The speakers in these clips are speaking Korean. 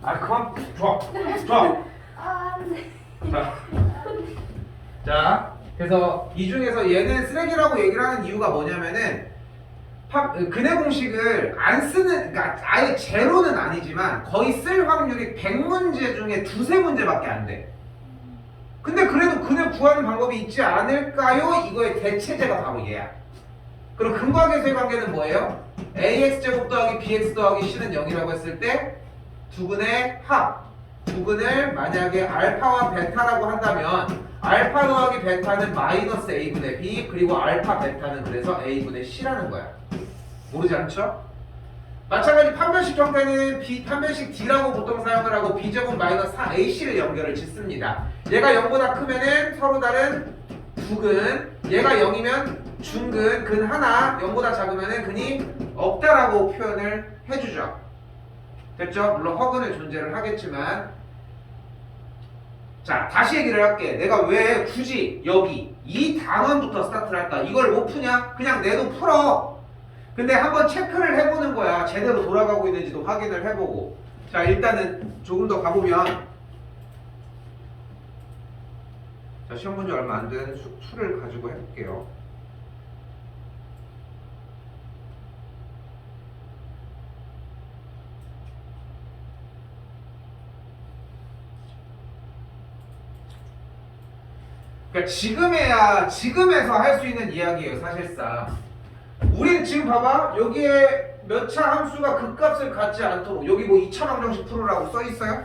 아 그만. 좋아. 좋아. 아, 네. 자, 그래서 이 중에서 얘는 쓰레기라고 얘기를 하는 이유가 뭐냐면은 근해 공식을 안 쓰는, 그러니까 아예 제로는 아니지만 거의 쓸 확률이 100문제 중에 두세 문제밖에 안 돼. 근데 그래도 근해 구하는 방법이 있지 않을까요? 이거의 대체제가 바로 얘야. 그럼 근과계수의 관계는 뭐예요? ax제곱 더하기 bx 더하기 c는 0이라고 했을 때 두근의 합, 두근을 만약에 알파와 베타라고 한다면 알파 더하기 베타는 마이너스 a분의 b, 그리고 알파 베타는 그래서 a분의 c라는 거야. 모르지 않죠? 마찬가지 판별식 형태는 판별식 D라고 보통 사용을 하고 B제곱 마이너스 4AC를 연결을 짓습니다. 얘가 0보다 크면은 서로 다른 두근, 얘가 0이면 중근, 근 하나, 0보다 작으면은 근이 없다라고 표현을 해주죠. 됐죠? 물론 허근은 존재를 하겠지만, 자 다시 얘기를 할게. 내가 왜 굳이 여기 이 단원부터 스타트를 할까? 이걸 못 푸냐? 그냥 내도 풀어. 근데 한번 체크를 해보는 거야. 제대로 돌아가고 있는지도 확인을 해보고. 자 일단은 조금 더 가보면, 자 시험 문제 얼마 안 된 수를 가지고 해볼게요. 그러니까 지금에서 할 수 있는 이야기예요. 사실상 우린 지금 봐봐, 여기에 몇 차 함수가 극값을 갖지 않도록, 여기 뭐 2차 방정식 풀으라고 써 있어요?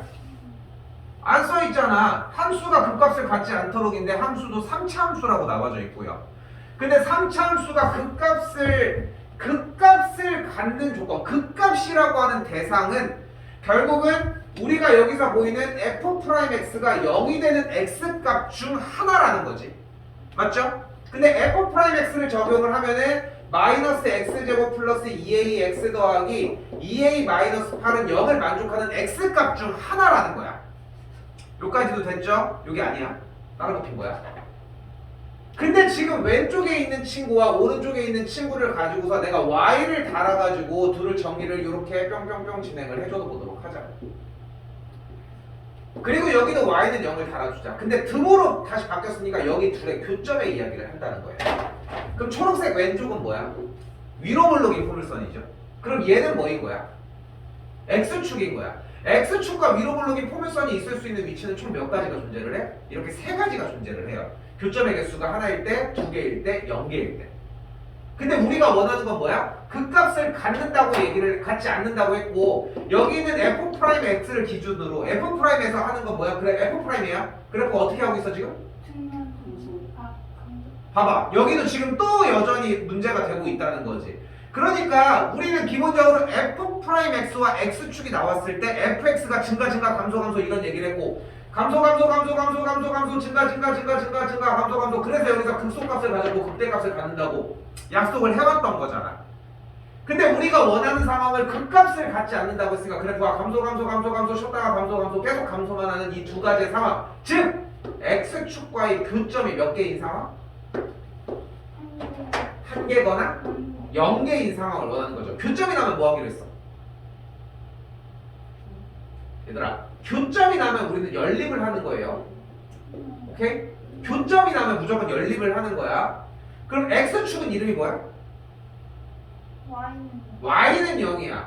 안 써 있잖아. 함수가 극값을 갖지 않도록인데 함수도 3차 함수라고 나와져 있고요. 근데 3차 함수가 극값을 갖는 조건, 극값이라고 하는 대상은 결국은 우리가 여기서 보이는 f'x가 0이 되는 x값 중 하나라는 거지. 맞죠? 근데 f'x를 적용을 하면은 마이너스 x제곱 플러스 2ax 더하기 2a 마이너스 8은 0을 만족하는 x값 중 하나라는 거야. 여기까지도 됐죠? 여기 아니야. 다른 거 핀 거야. 근데 지금 왼쪽에 있는 친구와 오른쪽에 있는 친구를 가지고서 내가 y를 달아가지고 둘을 정리를 이렇게 뿅뿅뿅 진행을 해줘도 보도록 하자. 그리고 여기도 y는 0을 달아주자. 근데 등호로 다시 바뀌었으니까 여기 둘의 교점의 이야기를 한다는 거예요. 그럼 초록색 왼쪽은 뭐야? 위로 물르기 포물선이죠. 그럼 얘는 뭐인 거야? x축인 거야. x축과 위로 물르기 포물선이 있을 수 있는 위치는 총 몇 가지가 존재를 해? 이렇게 세 가지가 존재를 해요. 교점의 개수가 하나일 때, 두 개일 때, 0개일 때. 근데 우리가 원하는 건 뭐야? 극값을 갖는다고 얘기를 갖지 않는다고 했고, 여기는 f'x를 기준으로 f'에서 하는 건 뭐야? 그래 f'이야. 그래프 어떻게 하고 있어 지금? 봐봐, 여기도 지금 또 여전히 문제가 되고 있다는 거지. 그러니까 우리는 기본적으로 f'x와 x축이 나왔을 때 fx가 증가 감소 이런 얘기를 했고, 감소 증가 감소. 그래서 여기서 극소값을 가지고 극대값을 갖는다고 약속을 해왔던 거잖아. 근데 우리가 원하는 상황을 극값을 갖지 않는다고 했으니까 그래프가 감소 쉬었다가 감소 계속 감소만 하는 이 두 가지의 상황, 즉 x축과의 교점이 몇 개인 상황? 한 개거나 0개인 상황을 원하는 거죠. 교점이 나면 뭐 하기로 했어? 얘들아, 교점이 나면 우리는 연립을 하는 거예요. 오케이? 교점이 나면 무조건 연립을 하는 거야. 그럼 x축은 이름이 뭐야? y는 0이야.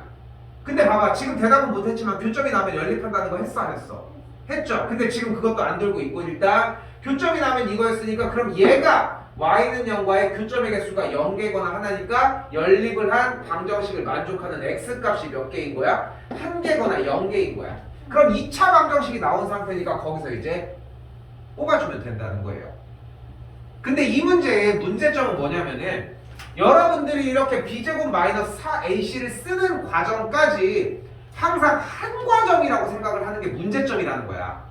근데 봐봐, 지금 대답은 못했지만 교점이 나면 연립한다는 거 했어 안 했어? 했죠. 근데 지금 그것도 안 들고 있고, 일단 교점이 나면 이거였으니까 그럼 얘가 y는 0과의 교점의 개수가 0개거나 하나니까 연립을 한 방정식을 만족하는 x값이 몇 개인 거야? 한 개거나 0개인 거야. 그럼 2차 방정식이 나온 상태니까 거기서 이제 뽑아주면 된다는 거예요. 근데 이 문제의 문제점은 뭐냐면은, 여러분들이 이렇게 b제곱 마이너스 4ac를 쓰는 과정까지 항상 한 과정이라고 생각을 하는 게 문제점이라는 거야.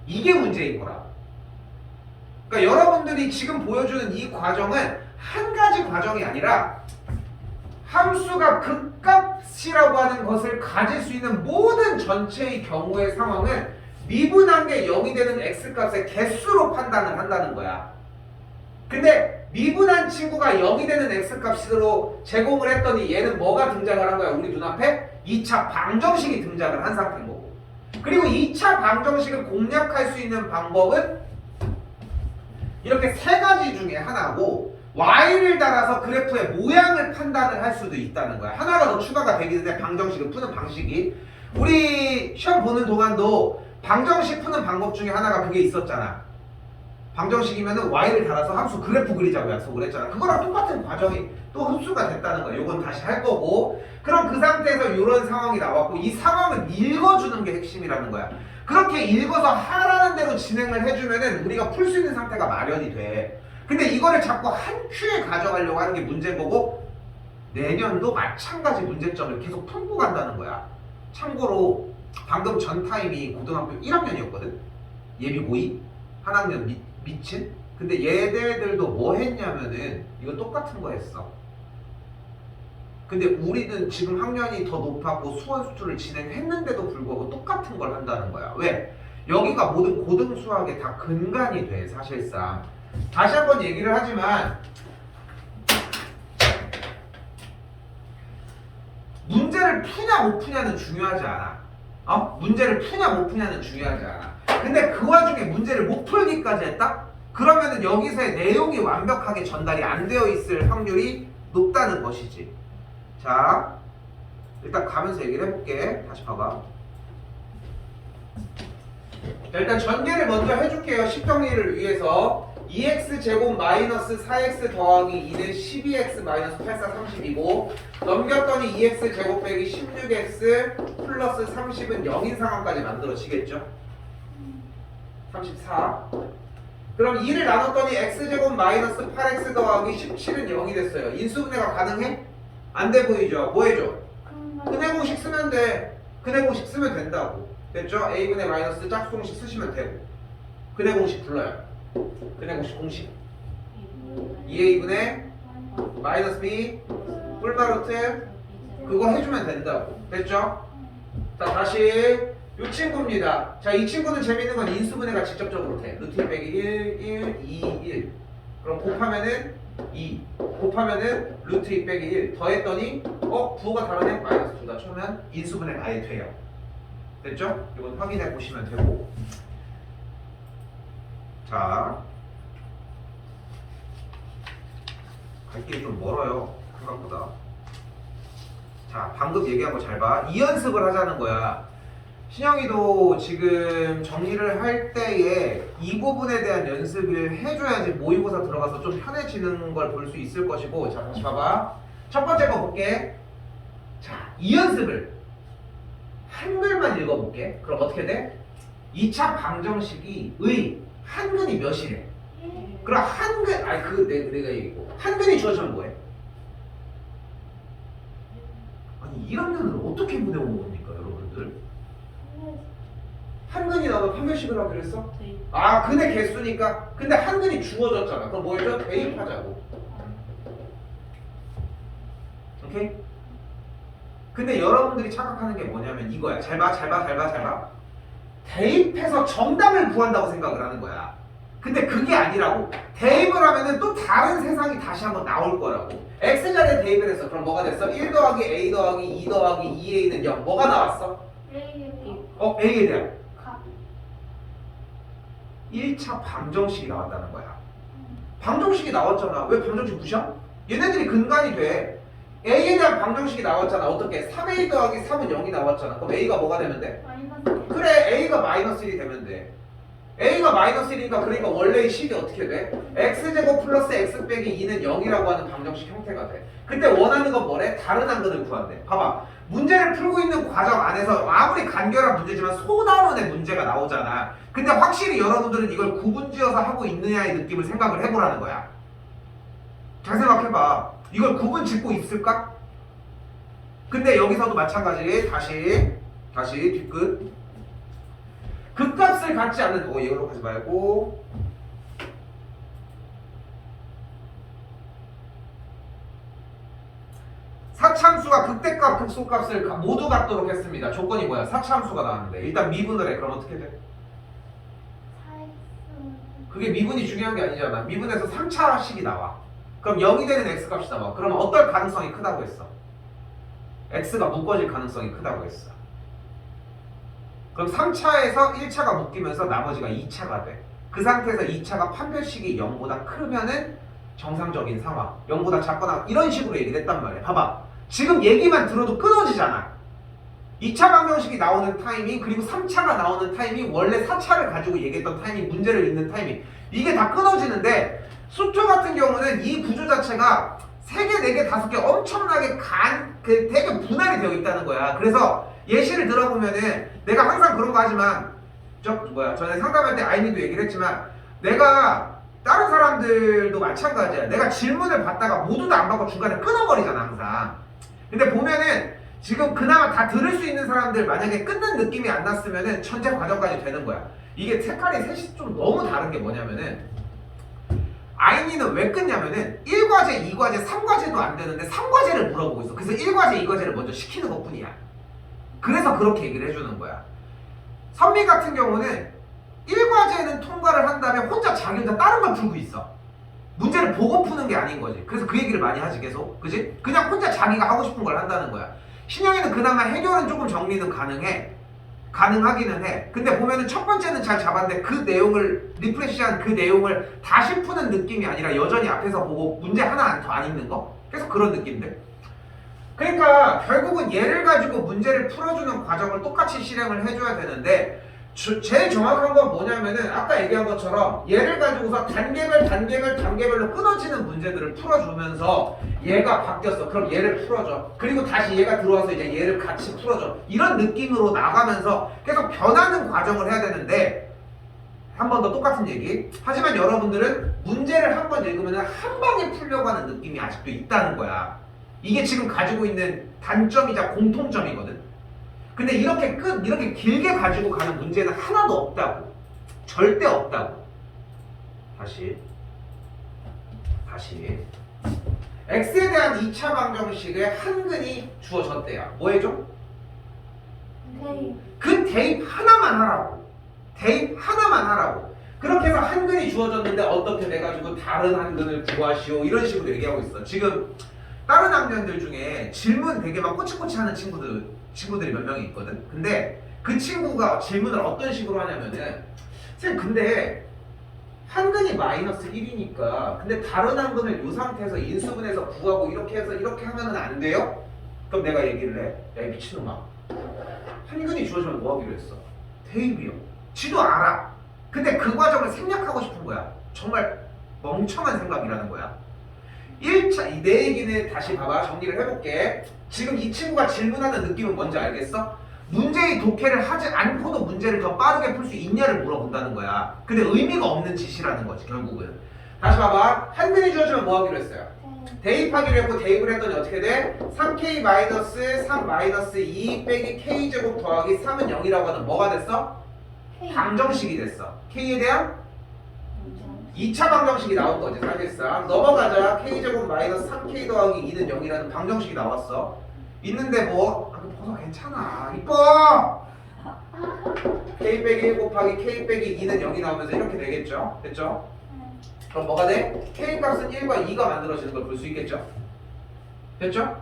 이게 문제인 거라. 그러니까 여러분들이 지금 보여주는 이 과정은 한 가지 과정이 아니라 함수가 극값이라고 하는 것을 가질 수 있는 모든 전체의 경우의 상황은 미분한 게 0이 되는 x값의 개수로 판단을 한다는 거야. 근데 미분한 친구가 0이 되는 x값으로 제공을 했더니 얘는 뭐가 등장을 한 거야? 우리 눈앞에 2차 방정식이 등장을 한 상태인 거고. 그리고 2차 방정식을 공략할 수 있는 방법은 이렇게 세 가지 중에 하나고 y를 따라서 그래프의 모양을 판단을 할 수도 있다는 거야. 하나가 더 추가가 되기 전에 방정식을 푸는 방식이 우리 시험 보는 동안도 방정식 푸는 방법 중에 하나가 그게 있었잖아. 방정식이면은 y를 달아서 함수 그래프 그리자고 약속을 했잖아. 그거랑 똑같은 과정이 또 흡수가 됐다는 거야. 요건 다시 할 거고. 그럼 그 상태에서 이런 상황이 나왔고 이 상황을 읽어주는 게 핵심이라는 거야. 그렇게 읽어서 하라는 대로 진행을 해주면은 우리가 풀 수 있는 상태가 마련이 돼. 근데 이거를 자꾸 한 큐에 가져가려고 하는 게 문제인 거고 내년도 마찬가지 문제점을 계속 품고 간다는 거야. 참고로 방금 전 타임이 고등학교 1학년이었거든. 예비 고2 한 학년 미친? 근데 얘네들도 뭐 했냐면은 이거 똑같은 거 했어. 근데 우리는 지금 학년이 더 높았고 수원 수투를 진행했는데도 불구하고 똑같은 걸 한다는 거야. 왜? 여기가 모든 고등 수학의 다 근간이 돼 사실상. 다시 한번 얘기를 하지만 문제를 푸냐 못 푸냐는 중요하지 않아. 문제를 푸냐 못 푸냐는 중요하지 않아. 근데 그 와중에 문제를 못 풀기까지 했다? 그러면은 여기서의 내용이 완벽하게 전달이 안 되어 있을 확률이 높다는 것이지. 자, 일단 가면서 얘기를 해볼게. 다시 봐봐. 자, 일단 전개를 먼저 해줄게요. 식정리를 위해서 2x제곱 마이너스 4x 더하기 2는 12x 마이너스 84 30이고 넘겼더니 2x제곱 빼기 16x 플러스 30은 0인 상황까지 만들어지겠죠? 34. 그럼 2를 나눴더니 x제곱 마이너스 8x 더하기 17은 0이 됐어요. 인수분해가 가능해? 안 돼 보이죠? 뭐 해줘? 근해 공식 쓰면 돼. 근해 공식 쓰면 된다고. 됐죠? a분의 마이너스 짝수 공식 쓰시면 되고. 근해 공식 불러요. 근해 공식 2a분의 마이너스 b 뿔바루트 그거 해주면 된다고. 됐죠? 자, 다시 이 친구입니다. 자, 이 친구는 재밌는 건 인수분해가 직접적으로 돼. 루트 2 빼기 1, 1, 2, 1. 그럼 곱하면은 2. 곱하면은 루트 2 빼기 1. 더했더니 부호가 다르네? 마이너스 2다 쳐면 인수분해가 아예 돼요. 됐죠? 이건 확인해 보시면 되고. 자, 갈 길이 좀 멀어요. 생각보다. 자, 방금 얘기한 거 잘 봐. 이 연습을 하자는 거야. 신영이도 지금 정리를 할 때에 이 부분에 대한 연습을 해줘야지 모의고사 들어가서 좀 편해지는 걸 볼 수 있을 것이고. 자, 다시 봐봐. 첫 번째 거 볼게. 자, 이 연습을 한글만 읽어볼게. 그럼 어떻게 돼? 2차 방정식이 의 한근이 몇이래? 그럼 한근, 내가 얘기고. 한근이 주어지면 뭐해? 아니, 1학년을 어떻게 보내온 겁니까, 여러분들? 한근이 나오면 판별식을 하기로 했어? 근데 개수니까. 근데 한근이 주어졌잖아. 그럼 뭐 해줘? 대입하자고. 오케이? 근데 여러분들이 착각하는 게 뭐냐면 이거야. 잘 봐. 대입해서 정답을 구한다고 생각을 하는 거야. 근데 그게 아니라고. 대입을 하면은 또 다른 세상이 다시 한번 나올 거라고. x자리에 대입을 했어. 그럼 뭐가 됐어? 1 더하기 a 더하기 2 더하기 2a는 0. 뭐가 나왔어? a에 대한 1차 방정식이 나왔다는 거야. 방정식이 나왔잖아. 왜 방정식 무시야? 얘네들이 근간이 돼. a에 대한 방정식이 나왔잖아. 어떻게? 3a 더하기 3은 0이 나왔잖아. 그럼 a가 뭐가 되면 돼? 그래, a가 마이너스 1이 되면 돼. a가 마이너스 1이니까 그러니까 원래의 식이 어떻게 돼? x제곱 플러스 x 빼기 2는 0이라고 하는 방정식 형태가 돼. 근데 원하는 건 뭐래? 다른 한근을 구한대. 봐봐. 문제를 풀고 있는 과정 안에서 아무리 간결한 문제지만 소단원의 문제가 나오잖아. 근데 확실히 여러분들은 이걸 구분지어서 하고 있느냐의 느낌을 생각을 해보라는 거야. 잘 생각해봐. 이걸 구분 짓고 있을까? 근데 여기서도 마찬가지. 다시 뒷끝. 극값을 갖지 않는 이걸로 가지 말고 사차함수가 극대값 극소값을 모두 갖도록 했습니다. 조건이 뭐야? 사차함수가 나왔는데 일단 미분을 해. 그럼 어떻게 돼? 그게 미분이 중요한 게 아니잖아. 미분에서 3차식이 나와. 그럼 0이 되는 x값이 나와. 그러면 어떨 가능성이 크다고 했어? x가 묶어질 가능성이 크다고 했어. 그럼 3차에서 1차가 묶이면서 나머지가 2차가 돼. 그 상태에서 2차가 판별식이 0보다 크면은 정상적인 상황, 0보다 작거나 이런 식으로 얘기를 했단 말이야. 봐봐. 지금 얘기만 들어도 끊어지잖아. 2차 방정식이 나오는 타이밍 그리고 3차가 나오는 타이밍 원래 4차를 가지고 얘기했던 타이밍 문제를 읽는 타이밍 이게 다 끊어지는데 수투 같은 경우는 이 구조 자체가 3개, 4개, 5개 엄청나게 되게 분할이 되어 있다는 거야. 그래서 예시를 들어보면은 내가 항상 그런 거 하지만 전에 상담할 때 아이니도 얘기를 했지만 내가 다른 사람들도 마찬가지야. 내가 질문을 받다가 모두 다 안 받고 중간에 끊어버리잖아 항상. 근데 보면은 지금 그나마 다 들을 수 있는 사람들 만약에 끊는 느낌이 안 났으면은 전체 과정까지 되는 거야. 이게 색깔이 셋이 좀 너무 다른 게 뭐냐면은 아이니는 왜 끊냐면은 1과제, 2과제, 3과제도 안 되는데 3과제를 물어보고 있어. 그래서 1과제, 2과제를 먼저 시키는 것 뿐이야. 그래서 그렇게 얘기를 해주는 거야. 선미 같은 경우는 1과제는 통과를 한 다음에 혼자 자기 혼자 다른 걸 풀고 있어. 문제를 보고 푸는 게 아닌 거지. 그래서 그 얘기를 많이 하지 계속. 그지? 그냥 혼자 자기가 하고 싶은 걸 한다는 거야. 신영이는 그나마 해결은 조금 정리는 가능하기는 해. 근데 보면은 첫 번째는 잘 잡았는데 그 내용을 리프레시한 그 내용을 다시 푸는 느낌이 아니라 여전히 앞에서 보고 문제 하나 더 안 읽는 거? 계속 그런 느낌들. 그러니까 결국은 얘를 가지고 문제를 풀어주는 과정을 똑같이 실행을 해줘야 되는데 제일 정확한 건 뭐냐면은 아까 얘기한 것처럼 얘를 가지고서 단계별로 끊어지는 문제들을 풀어주면서 얘가 바뀌었어. 그럼 얘를 풀어줘. 그리고 다시 얘가 들어와서 이제 얘를 같이 풀어줘. 이런 느낌으로 나가면서 계속 변하는 과정을 해야 되는데 한 번 더 똑같은 얘기. 하지만 여러분들은 문제를 한 번 읽으면 한 방에 풀려고 하는 느낌이 아직도 있다는 거야. 이게 지금 가지고 있는 단점이자 공통점이거든. 근데 이렇게 길게 가지고 가는 문제는 하나도 없다고. 절대 없다고. 다시. x에 대한 2차 방정식의 한근이 주어졌대요. 뭐 해줘? 그 대입 하나만 하라고. 그렇게 해서 한근이 주어졌는데 어떻게 돼가지고 다른 한근을 구하시오 이런 식으로 얘기하고 있어. 지금 다른 학년들 중에 질문 되게 막 꼬치꼬치 하는 친구들이 몇 명이 있거든. 근데 그 친구가 질문을 어떤 식으로 하냐면은 선생님 근데 한근이 마이너스 1이니까 근데 다른 한근을 이 상태에서 인수분해서 구하고 이렇게 해서 이렇게 하면은 안 돼요? 그럼 내가 얘기를 해. 야 미친놈아. 한근이 주어지면 뭐 하기로 했어? 대입이요. 지도 알아. 근데 그 과정을 생략하고 싶은 거야. 정말 멍청한 생각이라는 거야. 1차, 내 얘기는 다시 봐봐. 정리를 해볼게. 지금 이 친구가 질문하는 느낌은 뭔지 알겠어? 문제의 독해를 하지 않고도 문제를 더 빠르게 풀 수 있냐를 물어본다는 거야. 근데 의미가 없는 짓이라는 거지 결국은. 다시 봐봐. 한근이 주어지면 뭐 하기로 했어요? 대입하기로 했고 대입을 했더니 어떻게 돼? 3k-3-2 빼기 k제곱 더하기 3은 0이라고 하는 뭐가 됐어? 방정식이 됐어. k에 대한 2차 방정식이 나온 거지 사실상. 넘어가자. k제곱 마이너스 3k 더하기 2는 0이라는 방정식이 나왔어. 있는데 뭐 벗어 괜찮아. 이뻐. k 빼기 1 곱하기 k 빼기 2는 0이 나오면서 이렇게 되겠죠. 됐죠? 그럼 뭐가 돼? k 값은 1과 2가 만들어지는 걸 볼 수 있겠죠? 됐죠?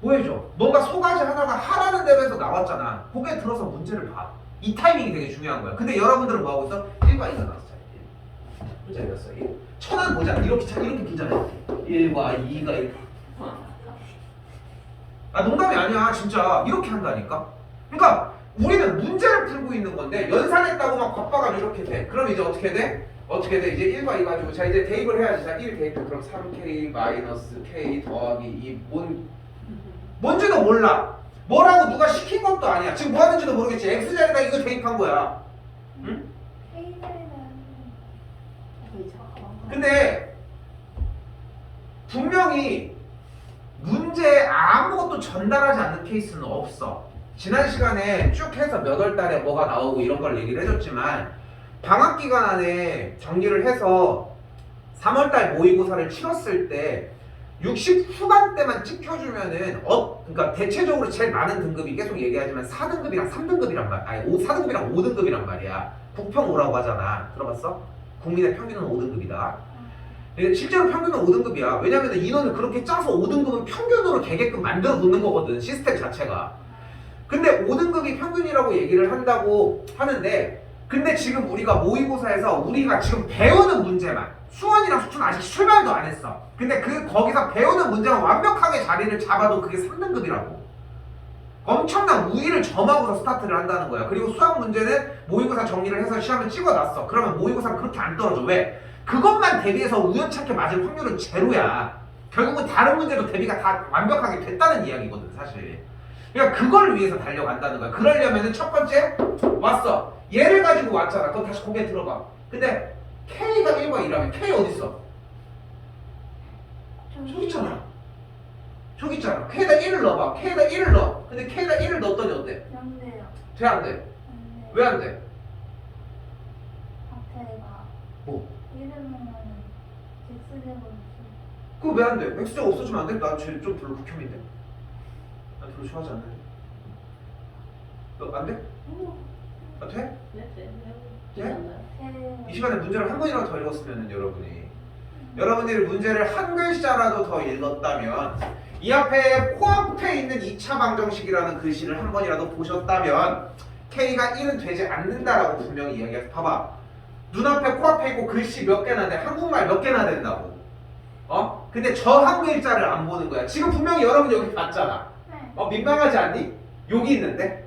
뭐 해줘? 뭔가 소가지 하나가 하라는 대로 해서 나왔잖아. 고개 들어서 문제를 봐. 이 타이밍이 되게 중요한 거야. 근데 여러분들은 뭐 하고 있어? 1과 2가 나왔어. 문제 이겼어. 천안 보자. 이렇게 긴장해. 1과 2가 이렇게. 농담이 아니야. 진짜 이렇게 한다니까. 그러니까 우리는 문제를 풀고 있는 건데 연산했다고 막 바빠가지고 이렇게 돼. 그럼 이제 어떻게 돼? 이제 1과 2 가지고 자 이제 대입을 해야지. 자 1 대입. 그럼 3k 마이너스 k 더하기 2 뭔지도 몰라. 뭐라고 누가 시킨 것도 아니야. 지금 뭐 하는지도 모르겠지. x자리에다 이거 대입한 거야. 응? 근데 분명히 문제에 아무것도 전달하지 않는 케이스는 없어. 지난 시간에 쭉 해서 몇 월 달에 뭐가 나오고 이런 걸 얘기를 해줬지만 방학 기간 안에 정리를 해서 3월 달 모의고사를 치렀을 때 60 후반대만 찍혀주면은 그러니까 대체적으로 제일 많은 등급이 계속 얘기하지만 4등급이랑 3등급이란 말, 아니 4등급이랑 5등급이란 말이야. 국평 5라고 하잖아. 들어봤어? 국민의 평균은 5등급이다. 실제로 평균은 5등급이야. 왜냐면 인원을 그렇게 짜서 5등급은 평균으로 되게끔 만들어 놓는 거거든. 시스템 자체가. 근데 5등급이 평균이라고 얘기를 한다고 하는데 근데 지금 우리가 모의고사에서 우리가 지금 배우는 문제만 수원이랑 수초는 아직 출발도 안 했어. 근데 거기서 배우는 문제만 완벽하게 자리를 잡아도 그게 3등급이라고. 엄청난 우위를 점하고서 스타트를 한다는 거야. 그리고 수학 문제는 모의고사 정리를 해서 시험을 찍어놨어. 그러면 모의고사는 그렇게 안 떨어져. 왜? 그것만 대비해서 우연찮게 맞을 확률은 제로야. 결국은 다른 문제도 대비가 다 완벽하게 됐다는 이야기거든 사실. 그러니까 그걸 위해서 달려간다는 거야. 그러려면은 첫 번째 왔어. 얘를 가지고 왔잖아. 그럼 다시 고개 들어봐. 근데 K가 1과 2라면 K 어딨어? 저기 있잖아. 저기 있잖아. K에다 1을 넣어봐. K에다 1을 넣어. 근데 K에다 1을 넣었더니 어때? 안 돼요. 돼? 안 돼? 안 돼요. 왜 안 돼? 앞에가 뭐? 1을 넣으면 X제곱 그거 왜 안 돼? X제곱 없어지면 안 돼? 난쟤좀 별로 극혐인데? 난 별로 좋아하지 않는데? 너 안 돼? 아, 돼? 이 시간에 문제를 한 번이라도 더 읽었으면 여러분들이 문제를 한 글자라도 더 읽었다면 이 앞에 코앞에 있는 2차 방정식이라는 글씨를 한 번이라도 보셨다면 K가 1은 되지 않는다라고 분명히 이야기해서 봐봐. 눈앞에 코앞에 있고 글씨 몇 개나 돼? 한국말 몇 개나 된다고. 근데 저 한 글자를 안 보는 거야. 지금 분명히 여러분 여기 봤잖아. 네. 민망하지 않니? 여기 있는데?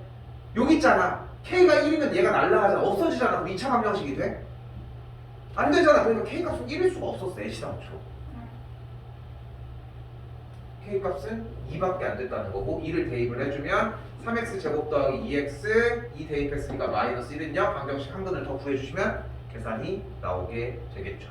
여기 있잖아. K가 1이면 얘가 날라가잖아. 없어지잖아. 그럼 2차 방정식이 돼? 안 되잖아. 그러니까 K값은 1일 수가 없었어. N시당초. K값은 2밖에 안 됐다는 거고 2를 대입을 해주면 3x 제곱 더하기 2x 2 대입했으니까 마이너스 1은요. 방정식 한 근을 더 구해주시면 계산이 나오게 되겠죠.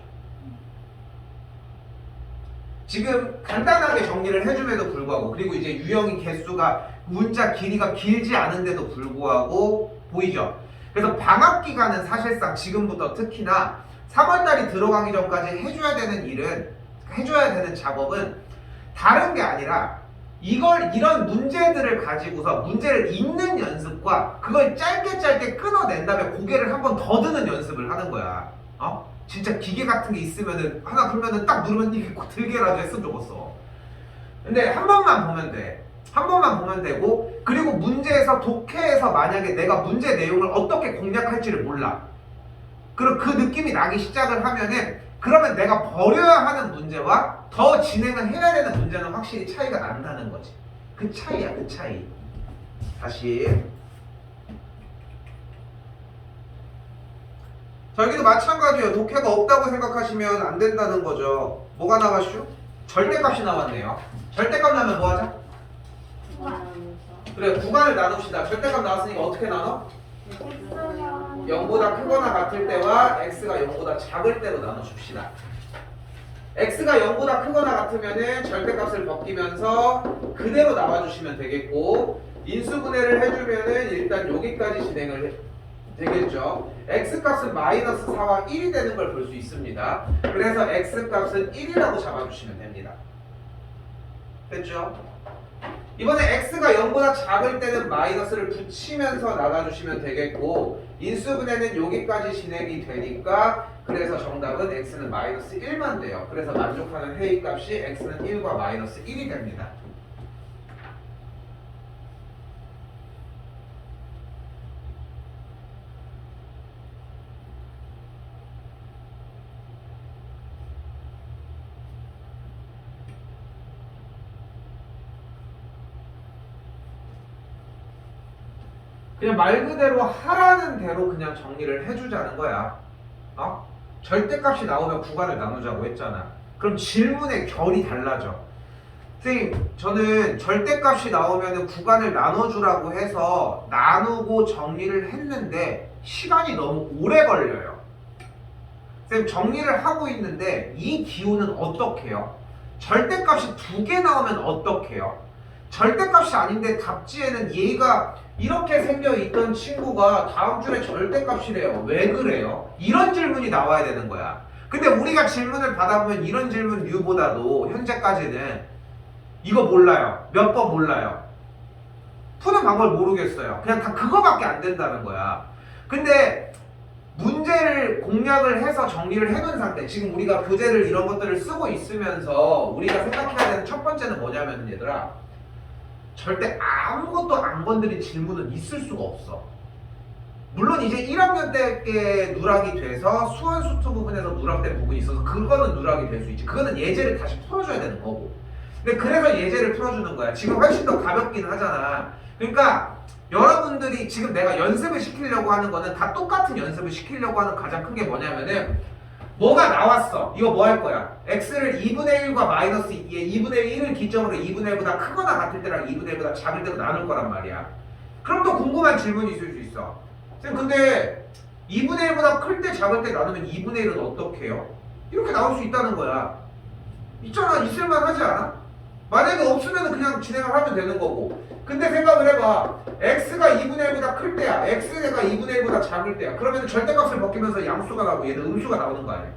지금 간단하게 정리를 해줌에도 불구하고 그리고 이제 유형이 개수가 문자 길이가 길지 않은데도 불구하고 보이죠? 그래서 방학 기간은 사실상 지금부터 특히나 3월달이 들어가기 전까지 해줘야 되는 작업은 다른 게 아니라 이런 문제들을 가지고서 문제를 읽는 연습과 그걸 짧게 끊어낸 다음에 고개를 한 번 더 드는 연습을 하는 거야. 진짜 기계 같은 게 있으면은 하나 풀면은 딱 누르면 이게 꼭 들게라도 했으면 좋겠어. 근데 한 번만 보면 돼. 한 번만 보면 되고 그리고 문제에서 독해에서 만약에 내가 문제 내용을 어떻게 공략할지를 몰라. 그럼 그 느낌이 나기 시작을 하면은 그러면 내가 버려야 하는 문제와 더 진행을 해야 되는 문제는 확실히 차이가 난다는 거지. 그 차이야, 그 차이. 다시. 자, 여기도 마찬가지예요. 독해가 없다고 생각하시면 안 된다는 거죠. 뭐가 나왔슈? 절대값이 나왔네요. 절대값 나면 뭐 하자? 그래, 구간을 나눕시다. 절대값 나왔으니까 어떻게 나눠? 0보다 크거나 같을 때와 x가 0보다 작을 때로 나눠줍시다. x가 0보다 크거나 같으면은 절대값을 벗기면서 그대로 나와주시면 되겠고 인수분해를 해주면은 일단 여기까지 진행을 되겠죠. x값은 마이너스 4와 1이 되는 걸 볼 수 있습니다. 그래서 x값은 1이라고 잡아주시면 됩니다. 됐죠? 이번에 x가 0보다 작을 때는 마이너스를 붙이면서 나가주시면 되겠고 인수분해는 여기까지 진행이 되니까 그래서 정답은 x는 마이너스 1만 돼요. 그래서 만족하는 회의값이 x는 1과 마이너스 1이 됩니다. 그냥 말 그대로 하라는 대로 그냥 정리를 해주자는 거야. 절대값이 나오면 구간을 나누자고 했잖아. 그럼 질문의 결이 달라져. 선생님, 저는 절대값이 나오면 구간을 나눠주라고 해서 나누고 정리를 했는데 시간이 너무 오래 걸려요. 선생님, 정리를 하고 있는데 이 기호는 어떻게 해요? 절대값이 2개 나오면 어떻게 해요? 절대값이 아닌데 답지에는 얘가 이렇게 생겨있던 친구가 다음 줄에 절대값이래요. 왜 그래요? 이런 질문이 나와야 되는 거야. 근데 우리가 질문을 받아보면 이런 질문류보다도 현재까지는 이거 몰라요. 몇 번 몰라요. 푸는 방법을 모르겠어요. 그냥 다 그거밖에 안 된다는 거야. 근데 문제를 공략을 해서 정리를 해놓은 상태, 지금 우리가 교재를 이런 것들을 쓰고 있으면서 우리가 생각해야 되는 첫 번째는 뭐냐면 얘들아, 절대 아무것도 안 건드린 질문은 있을 수가 없어. 물론 이제 1학년 때 누락이 돼서 수원 수투 부분에서 누락된 부분이 있어서 그거는 누락이 될 수 있지. 그거는 예제를 다시 풀어줘야 되는 거고. 근데 그래서 예제를 풀어주는 거야. 지금 훨씬 더 가볍긴 하잖아. 그러니까 여러분들이 지금 내가 연습을 시키려고 하는 거는 다 똑같은 연습을 시키려고 하는 가장 큰 게 뭐냐면은 뭐가 나왔어. 이거 뭐 할 거야? x를 2분의 1과 마이너스 2의 2분의 1을 기점으로 2분의 1보다 크거나 같을 때랑 2분의 1보다 작을 때로 나눌 거란 말이야. 그럼 또 궁금한 질문이 있을 수 있어. 쌤 근데 2분의 1보다 클 때 작을 때 나누면 2분의 1은 어떻게 해요? 이렇게 나올 수 있다는 거야. 있잖아. 있을만 하지 않아? 만약에 없으면 그냥 진행을 하면 되는 거고. 근데 생각을 해봐. x가 2분의 1보다 클 때야. x가 2분의 1보다 작을 때야. 그러면 절대값을 벗기면서 양수가 나오고 얘는 음수가 나오는 거 아니야.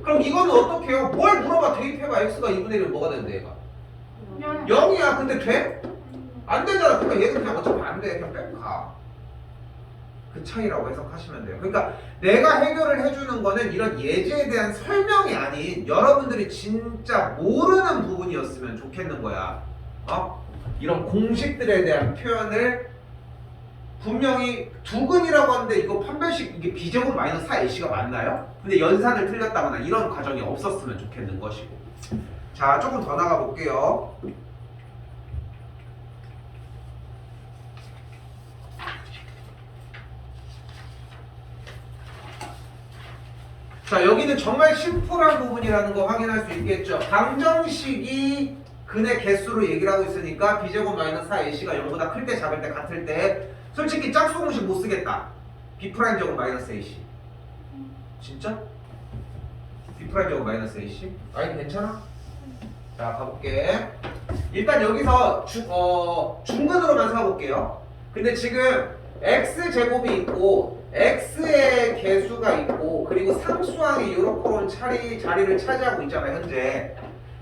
그럼 이거는 어떻게 해요? 뭘 물어봐. 대입해봐. x가 2분의 1이면 뭐가 되는데 얘가? 0이야. 근데 돼? 안 되잖아. 그러니까 얘는 그냥 어차피 안 돼. 그냥 빼고 가. 그 차이라고 해석하시면 돼요. 그러니까 내가 해결을 해주는 거는 이런 예제에 대한 설명이 아닌 여러분들이 진짜 모르는 부분이었으면 좋겠는 거야. 이런 공식들에 대한 표현을 분명히 두근이라고 하는데 이거 판별식 이게 b제곱 마이너스 4ac가 맞나요? 근데 연산을 틀렸다거나 이런 과정이 없었으면 좋겠는 것이고. 자, 조금 더 나가 볼게요. 자, 여기는 정말 심플한 부분이라는 거 확인할 수 있겠죠. 방정식이 근의 개수로 얘기를 하고 있으니까 b제곱 마이너스 4ac가 0보다 클 때 작을 때 같을 때 솔직히 짝수 공식 못 쓰겠다. b'제곱 마이너스 ac. 진짜? b'제곱 마이너스 ac? 아니 괜찮아? 자, 가볼게. 일단 여기서 중근으로만 사볼게요. 근데 지금 x제곱이 있고 x의 개수가 있고 그리고 상수항이 요렇게 자리를 차지하고 있잖아요 현재.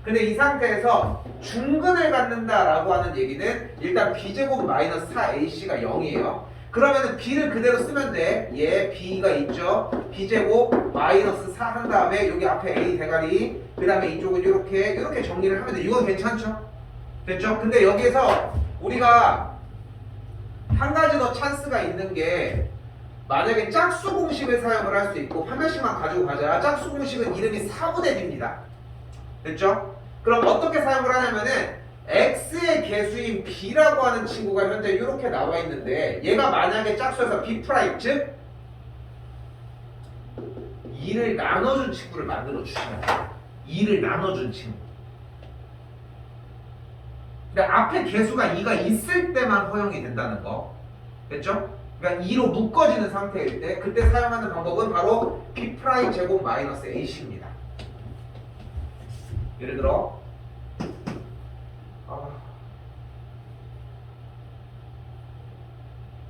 근데 이 상태에서 중근을 갖는다라고 하는 얘기는 일단 b제곱 마이너스 4ac가 0이에요. 그러면은 b를 그대로 쓰면 돼. 얘 b가 있죠. b제곱 마이너스 4 한 다음에 여기 앞에 a 대가리 그 다음에 이쪽은 이렇게 정리를 하면 돼. 이건 괜찮죠? 됐죠? 근데 여기에서 우리가 한 가지 더 찬스가 있는 게 만약에 짝수 공식을 사용을 할 수 있고 한 가지만 가지고 가자. 짝수 공식은 이름이 4분의 b입니다. 됐죠? 그럼 어떻게 사용을 하냐면은 x의 개수인 b라고 하는 친구가 현재 이렇게 나와 있는데 얘가 만약에 짝수에서 b' 즉 2를 나눠준 친구를 만들어 주시면 돼요. 2를 나눠준 친구. 근데 앞에 개수가 2가 있을 때만 허용이 된다는 거. 됐죠? 그러니까 2로 묶어지는 상태일 때 그때 사용하는 방법은 바로 b' 제곱 마이너스 ac입니다. 예를 들어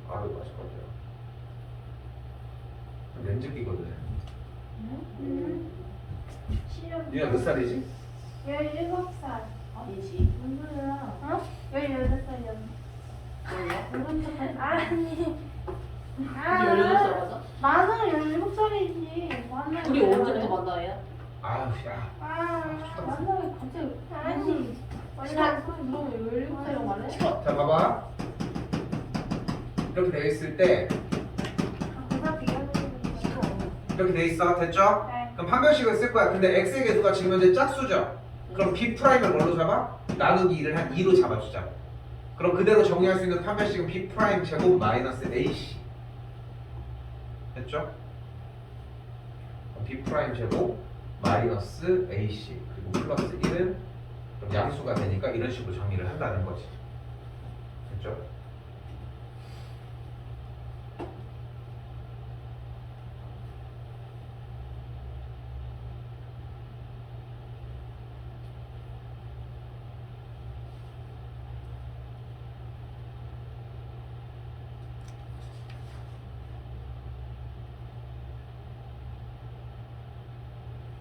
이거 맛있거든요. 렌즈 끼거든. 니가 몇 살이지? 17살. 아니지. 무슨 소리야? 18살이야. 이런 척하지. 아니. 16살 맞아? 만나면 17살이지. 우리 언제부터 만나요? 아우 야. 만나면 갑자기. 아니. 원래 너 17살이라고 말해? 자 봐봐. 이렇게 돼 있을 때 이렇게 돼 있어. 됐죠? 네. 그럼 판별식을 쓸 거야. 근데 x의 개수가 지금 현재 짝수죠? 그럼 b'을 뭘로 잡아? 나누기 2를 한 2로 잡아주자. 그럼 그대로 정리할 수 있는 판별식은 b' 제곱 마이너스 ac. 됐죠? b' 제곱 마이너스 ac 그리고 플러스 1은 양수가 되니까 이런 식으로 정리를 한다는 거지. 됐죠?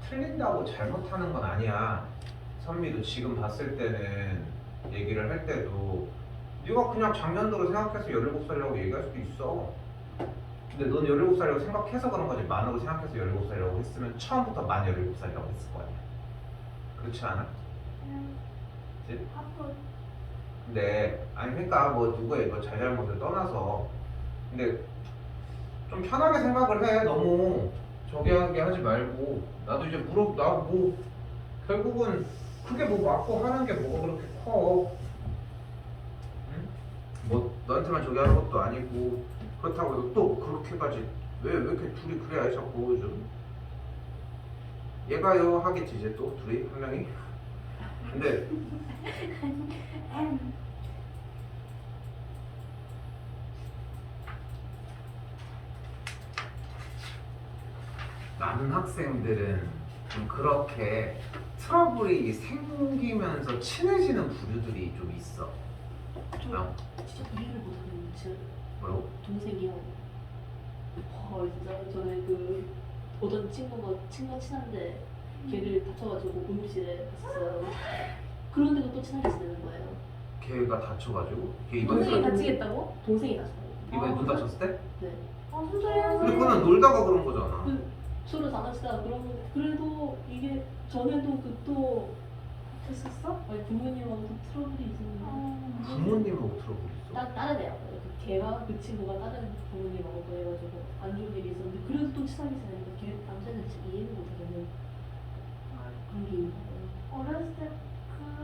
틀린다고 잘못하는 건 아니야. 선미도 지금 봤을 때는 얘기를 할 때도 네가 그냥 작년도로 생각해서 17살이라고 얘기할 수도 있어. 근데 넌 17살이라고 생각해서 그런 거지 만으로 생각해서 17살이라고 했으면 처음부터 만 17살이라고 했을 거 아니야. 그렇지 않아? 그치? 근데 아니 그러니까 뭐 누구의 뭐 잘잘못을 떠나서 근데 좀 편하게 생각을 해. 너무 저기 하게 하지 말고 나도 이제 나 뭐 결국은 그게 뭐 맞고 하는 게 뭐가 그렇게 커. 응? 뭐 너한테만 저기 하는 것도 아니고 그렇다고 해서 또 그렇게까지 왜 이렇게 둘이 그래야 자꾸 좀 얘가요 하겠지 이제 또 둘이 한 명이. 근데 남학생들은 좀 그렇게 트러블이 생기면서 친해지는 부류들이 좀 있어. 좀 진짜 이해를 못하는 제 뭐라고? 동생이요. 진짜 전에 그 보던 친구가 친한데 걔를 다쳐가지고 응급실에 갔어요. 그런데도 또 친하게 지내는 거예요. 걔가 다쳐가지고 걔 이번에 동생이 다치겠다고? 동생이 다쳐요. 이번에 눈 다쳤을 때? 네. 무슨 소리 하세요? 근데 그거는 놀다가 그런 거잖아. 서로 장난치다가 그런 그래도 이게 전에도 그 또 됐었어? 아니 부모님하고 그 트러블이 있었는데 부모님하고 트러블 있어. 다른 애하고 그 걔가 그 친구가 다른 부모님하고 그래가지고 안 좋은 일이 있었는데 그래도 또 친하게 지내니까 걔 남자는 진짜 이해를 못하겠는 그런 게 있는 거예요. 어렸을 때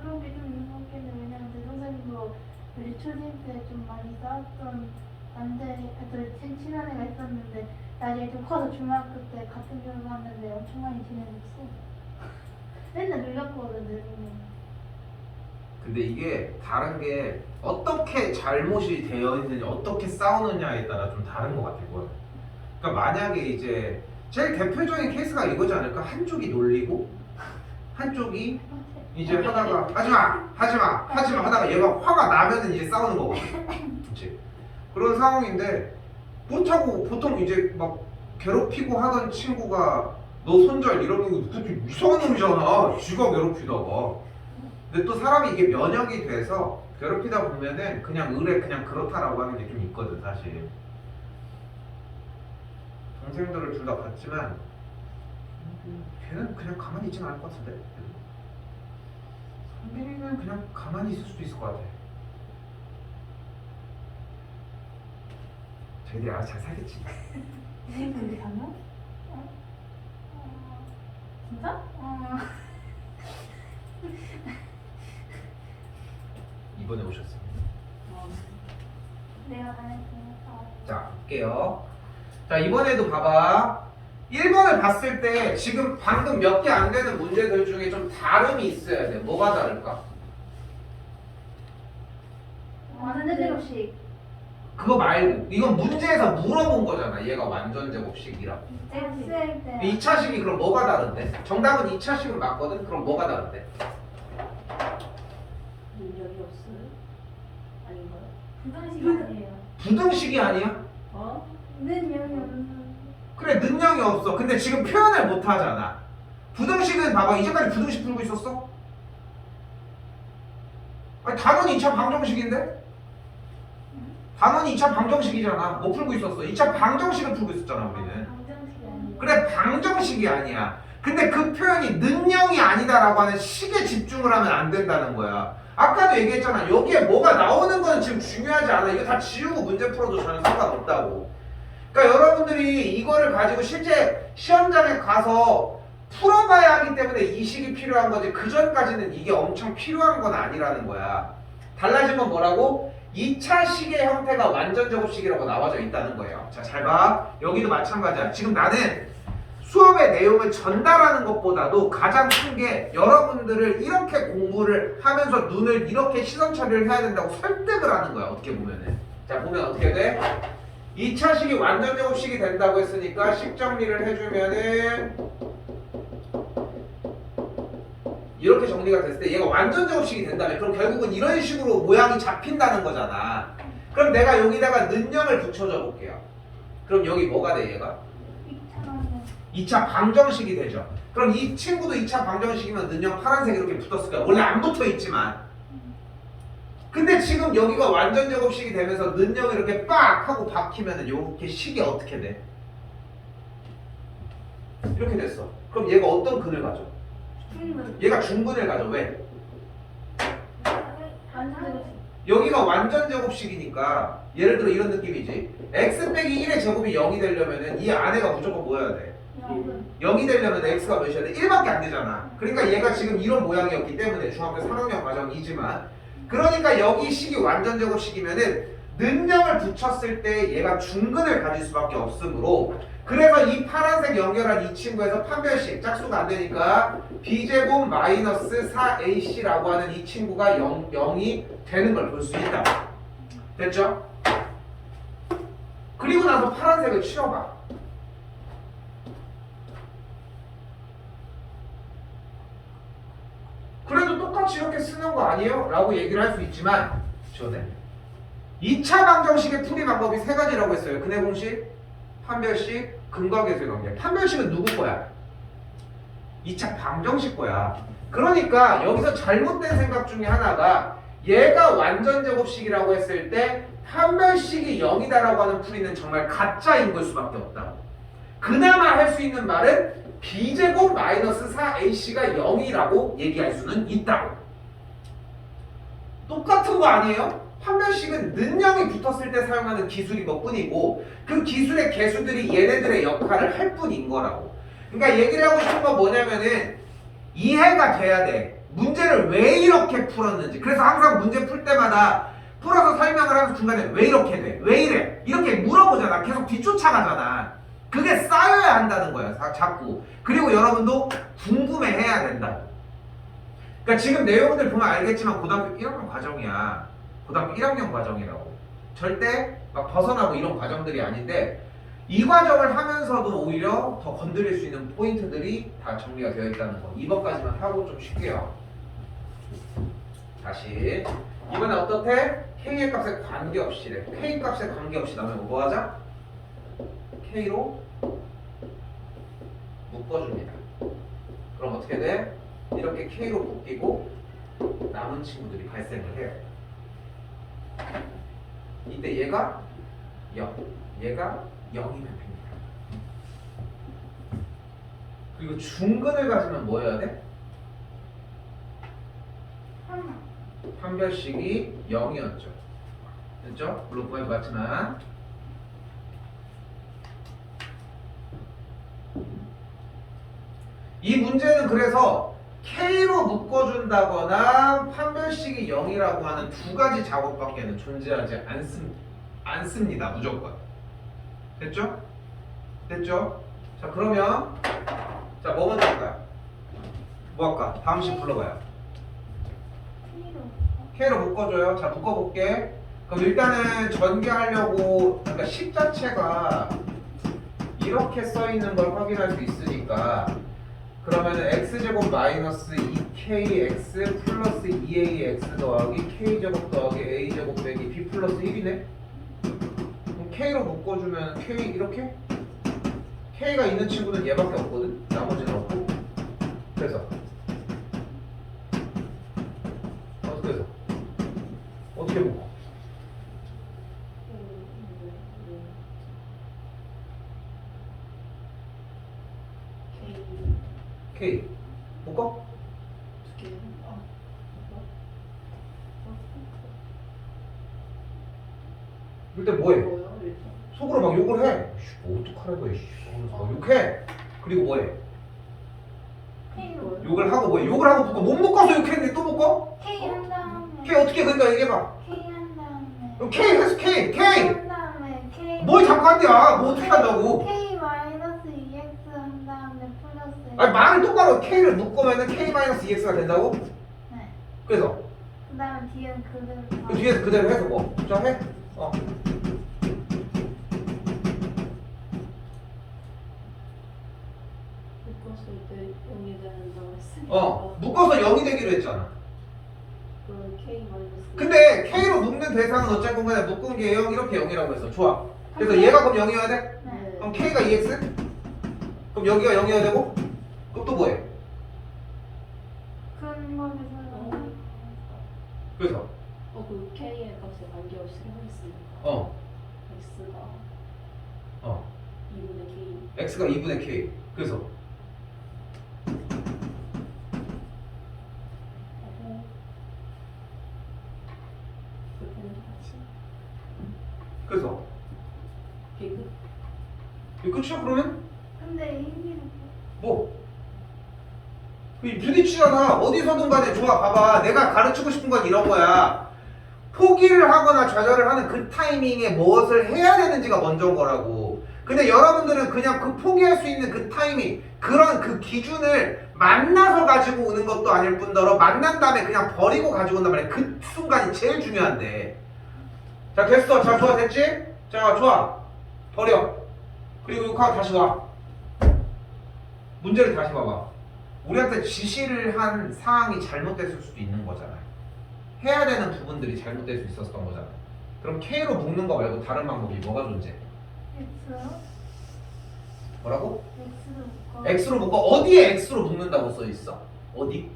그런 게 좀 있는 것 같겠네. 왜냐면 내 동생도 유치원생 때 좀 많이 싸웠던 남자애들 친한 애가 있었는데 나중에 좀 커서 중학교 때 같은 교회 갔는데 엄청 많이 지내줬어. 맨날 놀렸거든 늘 보면. 근데 이게 다른 게 어떻게 잘못이 되어 있느냐, 어떻게 싸우느냐에 따라 좀 다른 것 같아, 그건. 그러니까 만약에 이제 제일 대표적인 케이스가 이거지 않을까? 한쪽이 놀리고 한쪽이 이제 하다가 하지마 하다가 얘가 화가 나면은 이제 싸우는 거거든. 그렇지? 그런 상황인데 그렇다고 보통 이제 막 괴롭히고 하던 친구가 너 손절 이러는 거 되게 이상한 놈이잖아. 쥐가 괴롭히다가. 근데 또 사람이 이게 면역이 돼서 괴롭히다 보면은 그냥 그냥 그렇다라고 하는 게 좀 있거든 사실. 동생들을 둘 다 봤지만 걔는 그냥 가만히 있지는 않을 것 같은데. 성민이는 그냥 가만히 있을 수도 있을 것 같아. 저희들이 알아서 잘 살겠지. 선생님 근데 가면? 진짜? 이번에 오셨습니다. 내가 안 했으니까. 자, 볼게요. 자, 이번에도 봐봐. 1번을 봤을 때 지금 방금 몇 개 안 되는 문제들 중에 좀 다름이 있어야 돼. 뭐가 다를까? 완전 제곱식. 그거 말고 이건 문제에서 물어본 거잖아. 얘가 완전 제곱식이라고. X일 때. 2차식이 그럼 뭐가 다른데? 정답은 2차식은 맞거든? 그럼 뭐가 다른데? 능력이 없어요? 아닌가요? 부등식 아니에요. 부등식이 아니야? 어? 능력이 없는. 그래, 능력이 없어. 근데 지금 표현을 못 하잖아. 부등식은 봐봐. 이제까지 부등식 풀고 있었어? 아니, 단원이 2차 방정식인데? 단원이 2차 방정식이잖아. 뭐 풀고 있었어? 2차 방정식을 풀고 있었잖아, 우리는. 방정식이 아니에요. 그래, 방정식이 아니야. 근데 그 표현이 능력이 아니다라고 하는 식에 집중을 하면 안 된다는 거야. 아까도 얘기했잖아. 여기에 뭐가 나오는 건 지금 중요하지 않아. 이거 다 지우고 문제 풀어도 전혀 상관없다고. 그러니까 여러분들이 이거를 가지고 실제 시험장에 가서 풀어봐야 하기 때문에 이 식이 필요한 거지. 그 전까지는 이게 엄청 필요한 건 아니라는 거야. 달라진 건 뭐라고? 2차 식의 형태가 완전 제곱식이라고 나와져 있다는 거예요. 자, 잘 봐. 여기도 마찬가지야. 지금 나는 수업의 내용을 전달하는 것보다도 가장 큰 게 여러분들을 이렇게 공부를 하면서 눈을 이렇게 시선 처리를 해야 된다고 설득을 하는 거야. 어떻게 보면은. 자, 보면 어떻게 돼? 2차 식이 완전 제곱식이 된다고 했으니까 식 정리를 해주면은 이렇게 정리가 됐을 때 얘가 완전 제곱식이 된다면 그럼 결국은 이런 식으로 모양이 잡힌다는 거잖아. 그럼 내가 여기다가 는형을 붙여줘 볼게요. 그럼 여기 뭐가 돼 얘가? 2차 방정식이 되죠. 그럼 이 친구도 2차 방정식이면 는형 파란색 이렇게 붙었을 거야. 원래 안 붙어 있지만. 근데 지금 여기가 완전 제곱식이 되면서 는형이 이렇게 빡 하고 박히면은 이렇게 식이 어떻게 돼? 이렇게 됐어. 그럼 얘가 어떤 근을 가져? 중근. 얘가 중근을 가져. 왜? 완전 제곱식. 여기가 완전 제곱식이니까 예를 들어 이런 느낌이지. x 빼기 1의 제곱이 0이 되려면은 이 안에가 무조건 뭐여야 돼? 0이 되려면 x가 몇이어야 돼? 1밖에 안 되잖아. 그러니까 얘가 지금 이런 모양이었기 때문에 중학교 3학년 과정이지만 그러니까 여기 식이 완전 제곱식이면은 는영을 붙였을 때 얘가 중근을 가질 수밖에 없으므로 그래서 이 파란색 연결한 이 친구에서 판별식 짝수가 안 되니까 b제곱 마이너스 4ac라고 하는 이 친구가 0이 되는 걸 볼 수 있다. 됐죠? 그리고 나서 파란색을 치워봐. 그래도 똑같이 이렇게 쓰는 거 아니에요? 라고 얘기를 할 수 있지만 저는 2차 방정식의 풀이 방법이 세 가지라고 했어요. 근해 공식, 판별식, 근거계수의 관계. 판별식은 누구 거야? 2차 방정식 거야. 그러니까 여기서 잘못된 생각 중에 하나가 얘가 완전 제곱식이라고 했을 때 판별식이 0이다라고 하는 풀이는 정말 가짜인 걸 수밖에 없다. 그나마 할 수 있는 말은 b제곱 마이너스 4ac가 0이라고 얘기할 수는 있다고. 똑같은 거 아니에요? 판별식은 는영이 붙었을 때 사용하는 기술인 것 뿐이고 그 기술의 개수들이 얘네들의 역할을 할 뿐인 거라고. 그러니까 얘기를 하고 싶은 건 뭐냐면은 이해가 돼야 돼. 문제를 왜 이렇게 풀었는지. 그래서 항상 문제 풀 때마다 풀어서 설명을 하면서 중간에 왜 이렇게 돼? 왜 이래? 이렇게 물어보잖아. 계속 뒤쫓아가잖아. 그게 쌓여야 한다는 거야. 자꾸. 그리고 여러분도 궁금해해야 된다. 그러니까 지금 내용들 보면 알겠지만 고등학교 1학년 과정이야. 고등학교 1학년 과정이라고. 절대 막 벗어나고 이런 과정들이 아닌데 이 과정을 하면서도 오히려 더 건드릴 수 있는 포인트들이 다 정리가 되어 있다는 거. 이번까지만 하고 좀 쉴게요. 다시 이번에 어떻대? K의 값에 관계없이래. K 값에 관계없이 나오면 뭐 하자? K로 묶어줍니다. 그럼 어떻게 돼? 이렇게 K로 묶이고 남은 친구들이 발생을 해요. 이때 얘가 0, 얘가 0이면 됩니다. 그리고 중근을 가지면 뭐 해야 돼? 판별식이 0이었죠. 됐죠? 물론 구하지 맞지만 이 문제는 그래서 K로 묶어준다거나 판별식이 0이라고 하는 두 가지 작업밖에는 존재하지 않습니다. 무조건. 됐죠? 됐죠? 자 그러면 자 뭐 먼저 할까요? 뭐 할까? 다음 식 불러봐요. K로 묶어줘요. 자 묶어볼게. 그럼 일단은 전개하려고 그러니까 식 자체가 이렇게 써있는 걸 확인할 수 있으니까 그러면은 x제곱 마이너스 2kx 플러스 2ax 더하기 k제곱 더하기 a제곱 빼기 b 플러스 1이네? 그럼 k로 묶어주면 k 이렇게? k가 있는 친구는 얘밖에 없거든? 나머지는 없고 그래서 어떻게 해서? 어떻게 묶어? K 묶어? 일단 뭐해? 속으로 막 욕을 해. 뭐 어떡하라고 해. 막 욕해. 그리고 뭐해? 욕을 하고 뭐해? 욕을 하고 묶어. 못 묶어서 욕했는데 또 묶어? K 한 다음에 K 어떻게 그러니까 얘기해봐. K 한 다음에 그럼 K 해서 K 한 다음에 K 뭘 자꾸 한대야. 뭐 어떻게 한다고? K 마이너스 2x 한 다음에 플러스 아니 말을 똑바로 K를 묶으면은 K-2x가 된다고? 네. 그래서 그 다음에 뒤에는 그대로 그 뒤에서 그대로 해서 뭐? 자 해. 묶었을 때 0이 된다고 했으니까 묶어서 0이 되기로 했잖아. 그럼 K 마이너스 근데 K로 묶는 대상은 어쨌건 간에 묶은 게 0 이렇게 0이라고 했어. 좋아. 그래서 얘가 그럼 0이어야 돼? 네. 그럼 K가 2x? 그럼 여기가 0이어야 되고? 그럼 또 뭐해? 근거에서 그래서 그 K의 값에 관계없이 생각했으니까 어 2분의 K x가 2분의 K. 그래서 그래서 개그? 이거 끝이야 그러면? 근데 A는 뭐? 부딪히잖아. 어디서든 간에 좋아. 봐봐. 내가 가르치고 싶은 건 이런 거야. 포기를 하거나 좌절을 하는 그 타이밍에 무엇을 해야 되는지가 먼저인 거라고. 근데 여러분들은 그냥 그 포기할 수 있는 그 타이밍, 그런 그 기준을 만나서 가지고 오는 것도 아닐 뿐더러 만난 다음에 그냥 버리고 가지고 온단 말이야. 그 순간이 제일 중요한데. 자, 됐어. 자, 좋아. 됐지? 자, 좋아. 버려. 그리고 욕하고 다시 와. 문제를 다시 봐봐. 우리한테 지시를 한 사항이 잘못됐을 수도 있는 거잖아. 해야 되는 부분들이 잘못될 수 있었던 거잖아. 그럼 K로 묶는 거 말고 다른 방법이 뭐가 존재해? X요? 뭐라고? X로 묶어. X로 묶어. 어디에 X로 묶는다고 써 있어? 어디?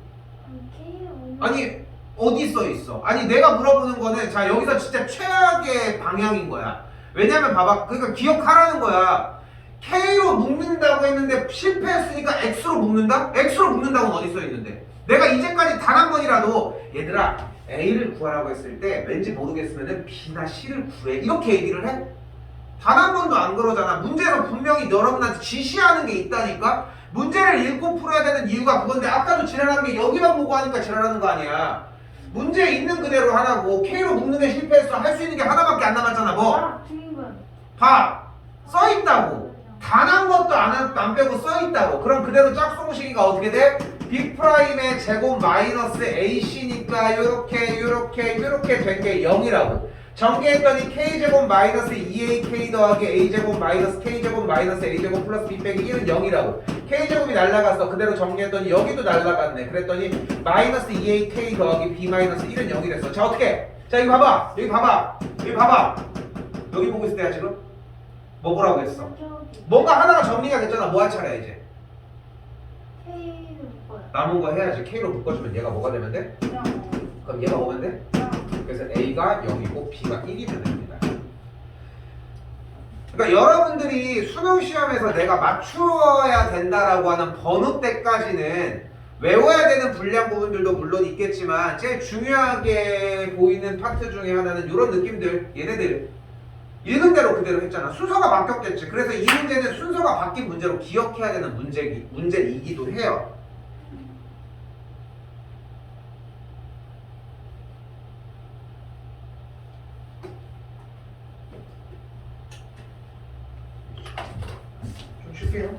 K로 묶는 아니 어디 써 있어? 아니 내가 물어보는 거는 자 여기서 진짜 최악의 방향인 거야. 왜냐면 봐봐. 그러니까 기억하라는 거야. K로 묶는다고 했는데 실패했으니까 X로 묶는다? X로 묶는다고는 어디 써 있는데? 내가 이제까지 단 한 번이라도 얘들아 A를 구하라고 했을 때 왠지 모르겠으면은 B나 C를 구해 이렇게 얘기를 해? 단 한 번도 안 그러잖아. 문제에서 분명히 여러분한테 지시하는 게 있다니까? 문제를 읽고 풀어야 되는 이유가 그건데 아까도 지랄한 게 여기만 보고 하니까 지랄하는 거 아니야. 문제 있는 그대로 하라고. K로 묶는 게 실패했어. 할 수 있는 게 하나밖에 안 남았잖아. 뭐? 중분. 봐. 써있다고. 단 한 것도 안 빼고 써있다고. 그럼 그대로 짝수공식이가 어떻게 돼? B'의 제곱 마이너스 AC니까 요렇게 된 게 0이라고. 전개했더니 K제곱 마이너스 2AK 더하기 A제곱 마이너스 K제곱 마이너스 A제곱 플러스 B 빼기 1은 0이라고. K제곱이 날라갔어. 그대로 정리했더니 여기도 날라갔네. 그랬더니 마이너스 2AK 더하기 B 마이너스 1은 0이 됐어. 자 어떻게? 자 여기 봐봐. 여기 봐봐. 여기 봐봐. 여기 보고 있을 때야 지금? 뭐 보라고 했어? 뭔가 하나가 정리가 됐잖아. 뭐 할 차례야 이제? K로 묶어요. 남은 거 해야지. K로 묶어주면 얘가 뭐가 되면 돼? 그럼 얘가 뭐면 돼? 그래서 A가 0이고 B가 1이면 됩니다. 그러니까 여러분들이 수능 시험에서 내가 맞추어야 된다라고 하는 번호 때까지는 외워야 되는 분량 부분들도 물론 있겠지만 제일 중요하게 보이는 파트 중에 하나는 이런 느낌들, 얘네들 읽은 대로 그대로 했잖아. 순서가 바뀌었겠지. 그래서 이 문제는 순서가 바뀐 문제로 기억해야 되는 문제이기도 해요. 좀 쉴게요.